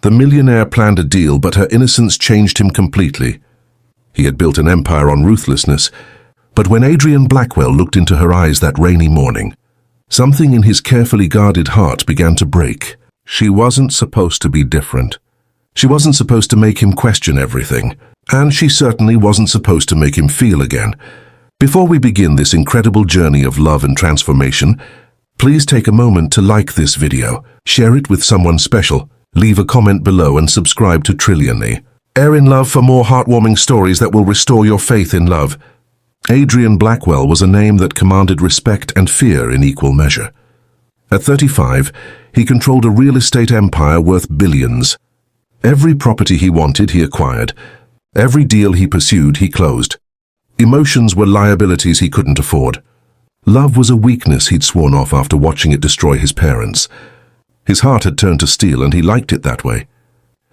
The millionaire planned a deal, but her innocence changed him completely. He had built an empire on ruthlessness, but when Adrian Blackwell looked into her eyes that rainy morning, something in his carefully guarded heart began to break. She wasn't supposed to be different. She wasn't supposed to make him question everything, and she certainly wasn't supposed to make him feel again. Before we begin this incredible journey of love and transformation, please take a moment to like this video, share it with someone special, leave a comment below and subscribe to Trillionaire. In love for more heartwarming stories that will restore your faith in love. Adrian Blackwell was a name that commanded respect and fear in equal measure. At 35, he controlled a real estate empire worth billions. Every property he wanted, he acquired. Every deal he pursued, he closed. Emotions were liabilities he couldn't afford. Love was a weakness he'd sworn off after watching it destroy his parents. His heart had turned to steel, and he liked it that way.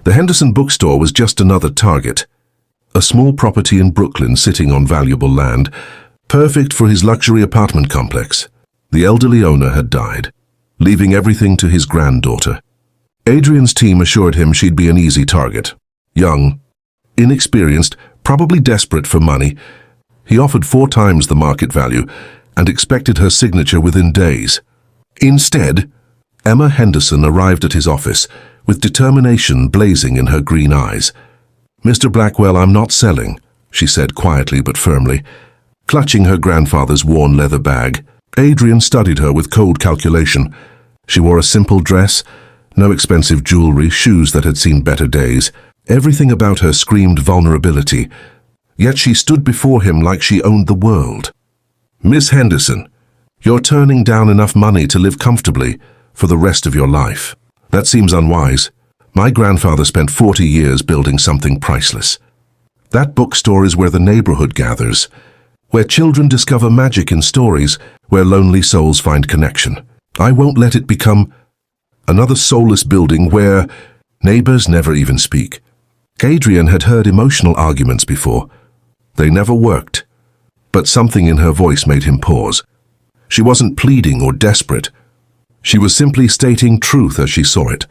The Henderson Bookstore was just another target. A small property in Brooklyn sitting on valuable land, perfect for his luxury apartment complex. The elderly owner had died, leaving everything to his granddaughter. Adrian's team assured him she'd be an easy target. Young, inexperienced, probably desperate for money, he offered 4 times the market value and expected her signature within days. Instead, Emma Henderson arrived at his office with determination blazing in her green eyes. "Mr. Blackwell, I'm not selling," she said quietly but firmly. Clutching her grandfather's worn leather bag, Adrian studied her with cold calculation. She wore a simple dress, no expensive jewelry, shoes that had seen better days. Everything about her screamed vulnerability, yet she stood before him like she owned the world. "Miss Henderson, you're turning down enough money to live comfortably for the rest of your life. That seems unwise. My grandfather spent 40 years building something priceless. That bookstore is where the neighborhood gathers, where children discover magic in stories, where lonely souls find connection. I won't let it become another soulless building where neighbors never even speak." Adrian had heard emotional arguments before. They never worked, but something in her voice made him pause. She wasn't pleading or desperate. She was simply stating truth as she saw it,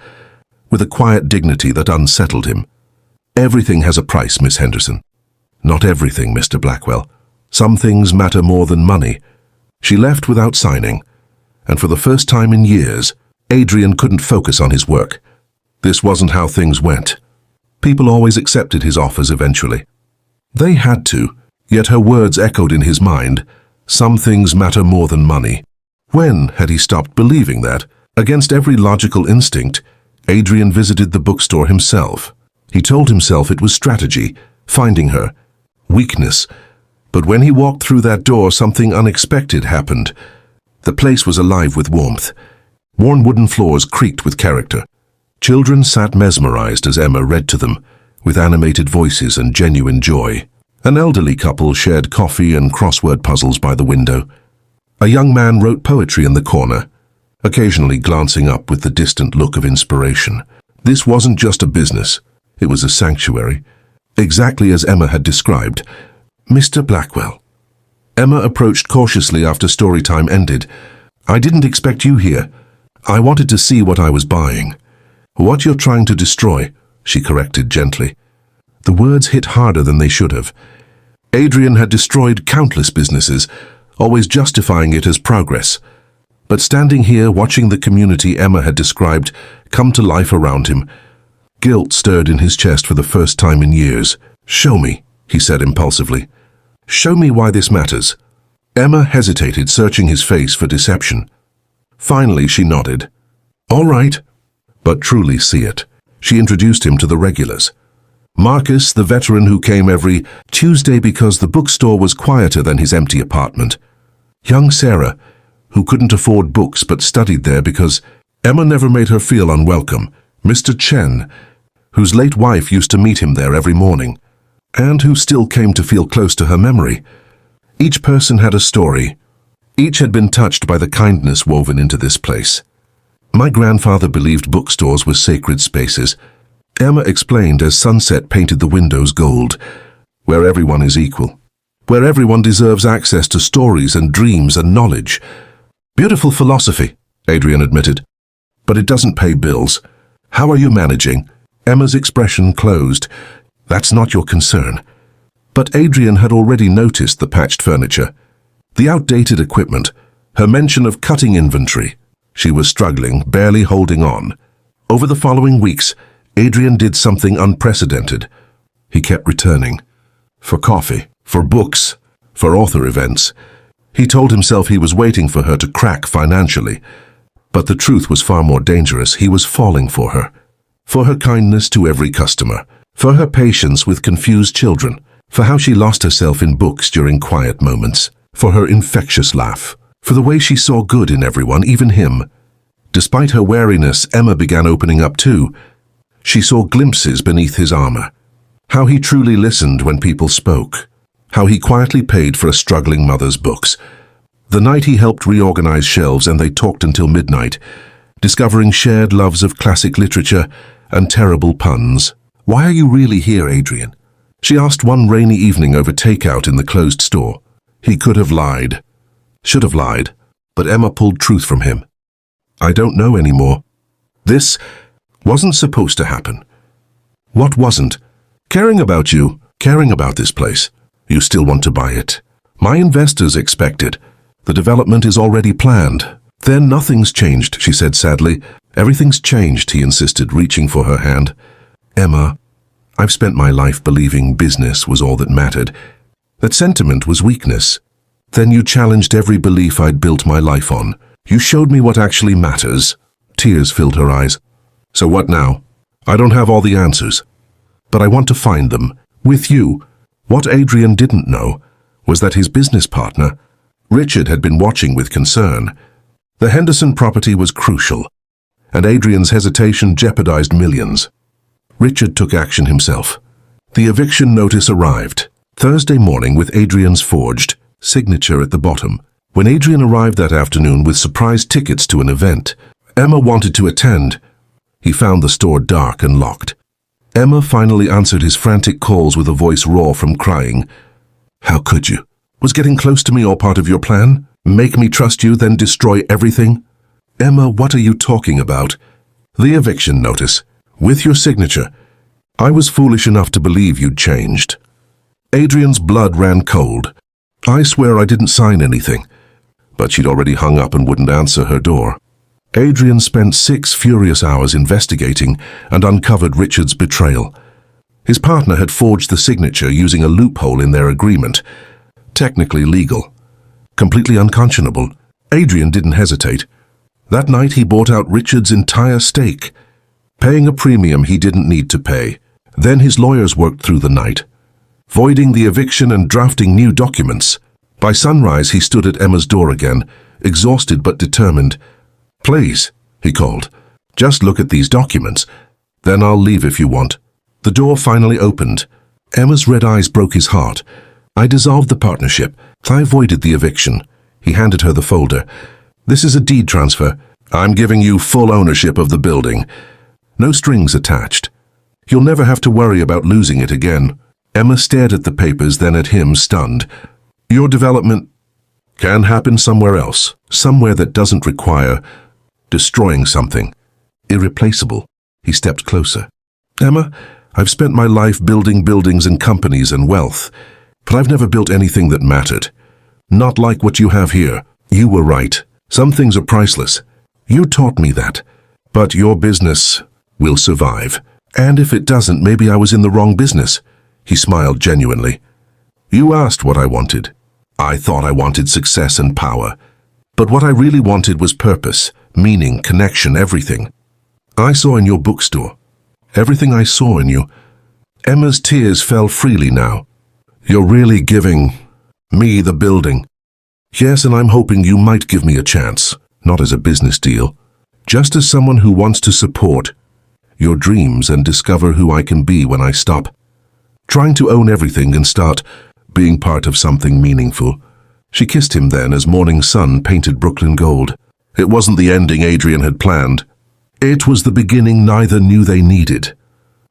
with a quiet dignity that unsettled him. "Everything has a price, Miss Henderson." "Not everything, Mr. Blackwell. Some things matter more than money." She left without signing, and for the first time in years, Adrian couldn't focus on his work. This wasn't how things went. People always accepted his offers eventually. They had to, yet her words echoed in his mind. Some things matter more than money. When had he stopped believing that? Against every logical instinct, Adrian visited the bookstore himself. He told himself it was strategy, finding her, weakness. But when he walked through that door, something unexpected happened. The place was alive with warmth. Worn wooden floors creaked with character. Children sat mesmerized as Emma read to them, with animated voices and genuine joy. An elderly couple shared coffee and crossword puzzles by the window. A young man wrote poetry in the corner, occasionally glancing up with the distant look of inspiration. This wasn't just a business, it was a sanctuary, exactly as Emma had described. "Mr. Blackwell." Emma approached cautiously after story time ended. "I didn't expect you here. I wanted to see what I was buying." "What you're trying to destroy," she corrected gently. The words hit harder than they should have. Adrian had destroyed countless businesses, always justifying it as progress. But standing here, watching the community Emma had described come to life around him, guilt stirred in his chest for the first time in years. "Show me," he said impulsively. "Show me why this matters." Emma hesitated, searching his face for deception. Finally, she nodded. "All right, but truly see it." She introduced him to the regulars. Marcus, the veteran who came every Tuesday because the bookstore was quieter than his empty apartment. Young Sarah, who couldn't afford books but studied there because Emma never made her feel unwelcome. Mr. Chen, whose late wife used to meet him there every morning, and who still came to feel close to her memory. Each person had a story. Each had been touched by the kindness woven into this place. "My grandfather believed bookstores were sacred spaces," Emma explained as sunset painted the windows gold, "where everyone is equal, where everyone deserves access to stories and dreams and knowledge." "Beautiful philosophy," Adrian admitted, "but it doesn't pay bills. How are you managing?" Emma's expression closed. That's not your concern. But Adrian had already noticed the patched furniture, the outdated equipment, her mention of cutting inventory. She was struggling, barely holding on. Over the following weeks, Adrian did something unprecedented. He kept returning. For coffee, for books, for author events. He told himself he was waiting for her to crack financially. But the truth was far more dangerous. He was falling for her. For her kindness to every customer. For her patience with confused children. For how she lost herself in books during quiet moments. For her infectious laugh. For the way she saw good in everyone, even him. Despite her wariness, Emma began opening up too. She saw glimpses beneath his armor. How he truly listened when people spoke. How he quietly paid for a struggling mother's books. The night he helped reorganize shelves and they talked until midnight, discovering shared loves of classic literature and terrible puns. "Why are you really here, Adrian?" she asked one rainy evening over takeout in the closed store. He could have lied. Should have lied, but Emma pulled truth from him. "I don't know anymore. This wasn't supposed to happen." "What wasn't?" "Caring about you, caring about this place. You still want to buy it. My investors expect it. The development is already planned." "Then nothing's changed," she said sadly. "Everything's changed," he insisted, reaching for her hand. "Emma, I've spent my life believing business was all that mattered. That sentiment was weakness. Then you challenged every belief I'd built my life on. You showed me what actually matters." Tears filled her eyes. "So what now?" "I don't have all the answers. But I want to find them. With you." What Adrian didn't know was that his business partner, Richard, had been watching with concern. The Henderson property was crucial, and Adrian's hesitation jeopardized millions. Richard took action himself. The eviction notice arrived Thursday morning with Adrian's forged signature at the bottom. When Adrian arrived that afternoon with surprise tickets to an event Emma wanted to attend, he found the store dark and locked. Emma finally answered his frantic calls with a voice raw from crying. "How could you? Was getting close to me all part of your plan? Make me trust you, then destroy everything?" "Emma, what are you talking about?" "The eviction notice, with your signature. I was foolish enough to believe you'd changed." Adrian's blood ran cold. "I swear I didn't sign anything." But she'd already hung up and wouldn't answer her door. Adrian spent 6 furious hours investigating and uncovered Richard's betrayal. His partner had forged the signature using a loophole in their agreement. Technically legal. Completely unconscionable. Adrian didn't hesitate. That night he bought out Richard's entire stake, paying a premium he didn't need to pay. Then his lawyers worked through the night, voiding the eviction and drafting new documents. By sunrise he stood at Emma's door again, exhausted but determined. "Please," he called, "just look at these documents. Then I'll leave if you want." The door finally opened. Emma's red eyes broke his heart. "I dissolved the partnership. I avoided the eviction." He handed her the folder. "This is a deed transfer. I'm giving you full ownership of the building. No strings attached. You'll never have to worry about losing it again." Emma stared at the papers, then at him, stunned. "Your development can happen somewhere else. Somewhere that doesn't require destroying something. Irreplaceable." He stepped closer. "Emma, I've spent my life building buildings and companies and wealth, but I've never built anything that mattered. Not like what you have here. You were right. Some things are priceless. You taught me that. But your business will survive. And if it doesn't, maybe I was in the wrong business." He smiled genuinely. "You asked what I wanted. I thought I wanted success and power. But what I really wanted was purpose, meaning, connection, everything. I saw in your bookstore. Everything I saw in you." Emma's tears fell freely now. "You're really giving me the building." "Yes, and I'm hoping you might give me a chance. Not as a business deal. Just as someone who wants to support your dreams and discover who I can be when I stop trying to own everything and start being part of something meaningful." She kissed him then as morning sun painted Brooklyn gold. It wasn't the ending Adrian had planned. It was the beginning neither knew they needed.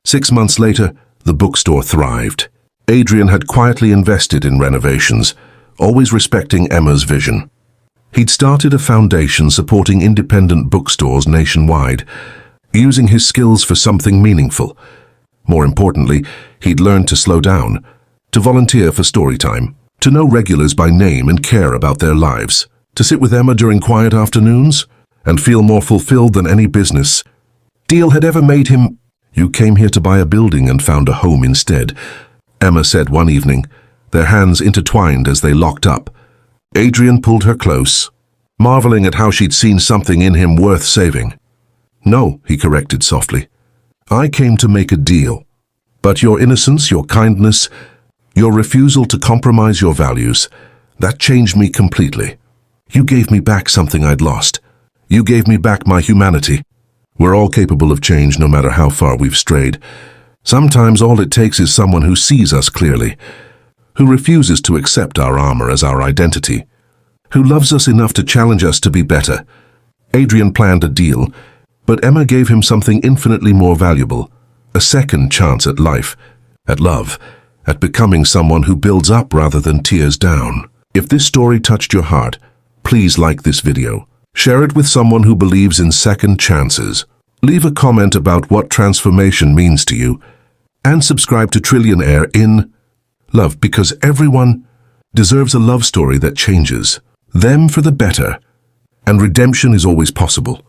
6 months later, the bookstore thrived. Adrian had quietly invested in renovations, always respecting Emma's vision. He'd started a foundation supporting independent bookstores nationwide. using his skills for something meaningful. More importantly, he'd learned to slow down, to volunteer for story time, to know regulars by name and care about their lives, to sit with Emma during quiet afternoons, and feel more fulfilled than any business deal had ever made him. "You came here to buy a building and found a home instead," Emma said one evening, their hands intertwined as they locked up. Adrian pulled her close, marveling at how she'd seen something in him worth saving. "No," he corrected softly. "I came to make a deal. But your innocence, your kindness, your refusal to compromise your values, that changed me completely. You gave me back something I'd lost. You gave me back my humanity." We're all capable of change no matter how far we've strayed. Sometimes all it takes is someone who sees us clearly, who refuses to accept our armor as our identity, who loves us enough to challenge us to be better. Adrian planned a deal, but Emma gave him something infinitely more valuable, a second chance at life, at love, at becoming someone who builds up rather than tears down. If this story touched your heart, please like this video. Share it with someone who believes in second chances. Leave a comment about what transformation means to you, and subscribe to Trillionaire in love, because everyone deserves a love story that changes them for the better, and redemption is always possible.